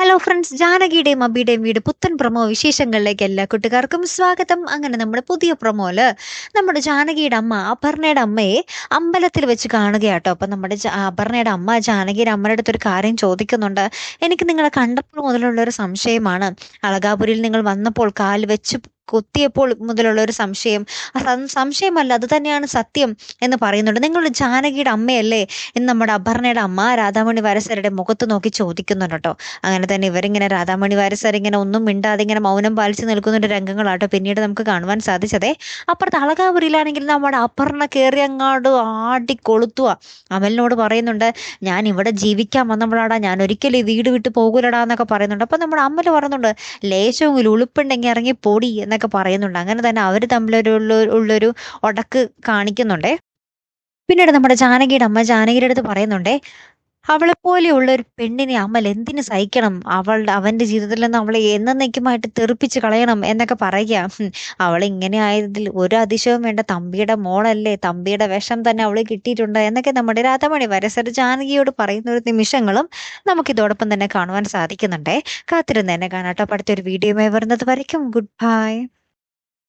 Hello friends, ജാനകിയുടെയും അബിയുടെയും വീട് പുത്തൻ promo വിശേഷങ്ങളിലേക്ക് എല്ലാ കൂട്ടുകാർക്കും സ്വാഗതം. അങ്ങനെ നമ്മുടെ പുതിയ പ്രൊമോയില് നമ്മുടെ ജാനകിയുടെ അമ്മ അപർണയുടെ അമ്മയെ അമ്പലത്തിൽ വെച്ച് കാണുകയാട്ടോ. അപ്പൊ നമ്മുടെ അപർണയുടെ അമ്മ ജാനകിയുടെ അമ്മയുടെ അടുത്ത് ഒരു കാര്യം ചോദിക്കുന്നുണ്ട്. എനിക്ക് നിങ്ങളെ കണ്ടപ്പോൾ മുതലുള്ള ഒരു സംശയമാണ്. അളകാപുരിയിൽ നിങ്ങൾ വന്നപ്പോൾ കാൽ വെച്ച് കുത്തിയപ്പോൾ മുതലുള്ള ഒരു സംശയം. സംശയമല്ല, അത് തന്നെയാണ് സത്യം എന്ന് പറയുന്നുണ്ട്. നിങ്ങൾ ജാനകിയുടെ അമ്മയല്ലേ എന്ന് നമ്മുടെ അപർണയുടെ അമ്മ രാധാമണി വാരസരുടെ മുഖത്ത് നോക്കി ചോദിക്കുന്നുണ്ട് കേട്ടോ. അങ്ങനെ തന്നെ ഇവരിങ്ങനെ രാധാമണി വാരസർ ഇങ്ങനെ ഒന്നും മിണ്ടാതെ ഇങ്ങനെ മൗനം പാലിച്ച് നിൽക്കുന്ന രംഗങ്ങളാട്ടോ പിന്നീട് നമുക്ക് കാണുവാൻ സാധിച്ചതേ. അപ്പുറത്ത് അളകാപുരിയിലാണെങ്കിൽ നമ്മുടെ അപർണ കയറി അങ്ങാട് ആടി കൊളുത്തുക. അമലിനോട് പറയുന്നുണ്ട്, ഞാൻ ഇവിടെ ജീവിക്കാൻ വന്നപ്പോഴാടാ, ഞാൻ ഒരിക്കലും ഈ വീട് വിട്ട് പോകൂലടാ എന്നൊക്കെ പറയുന്നുണ്ട്. അപ്പൊ നമ്മുടെ അമ്മല് പറയുന്നുണ്ട്, ലേശമെങ്കിലും ഉളുപ്പുണ്ടെങ്കിൽ ഇറങ്ങി പൊടി എന്നൊക്കെ പറയുന്നുണ്ട്. അങ്ങനെ തന്നെ അവർ തമ്മിലൊരു ഉള്ളൊരു ഉടക്ക് കാണിക്കുന്നുണ്ടേ. പിന്നീട് നമ്മുടെ ജാനകിയുടെ അമ്മ ജാനകിയുടെ അടുത്ത് പറയുന്നുണ്ടേ, അവളെപ്പോലെയുള്ള ഒരു പെണ്ണിനെ അമൽ എന്തിനു സഹിക്കണം, അവന്റെ ജീവിതത്തിൽ നിന്ന് അവളെ എന്നേക്കുമായിട്ട് തെറിപ്പിച്ച് കളയണം എന്നൊക്കെ പറയുക. അവൾ ഇങ്ങനെ ആയതിൽ ഒരു അതിശയവും വേണ്ട, തമ്പിയുടെ മോളല്ലേ, തമ്പിയുടെ വിഷം തന്നെ അവള് കിട്ടിയിട്ടുണ്ട് എന്നൊക്കെ നമ്മുടെ രാധാമണി വാരസർ ജാനകിയോട് പറയുന്ന ഒരു നിമിഷങ്ങളും നമുക്ക് ഇതോടൊപ്പം തന്നെ കാണുവാൻ സാധിക്കുന്നുണ്ടേ. കാത്തിരുന്ന് തന്നെ കാണാട്ടോ. അടുത്തൊരു വീഡിയോയുമായി വരുന്നത് വരയ്ക്കും ഗുഡ് ബൈ.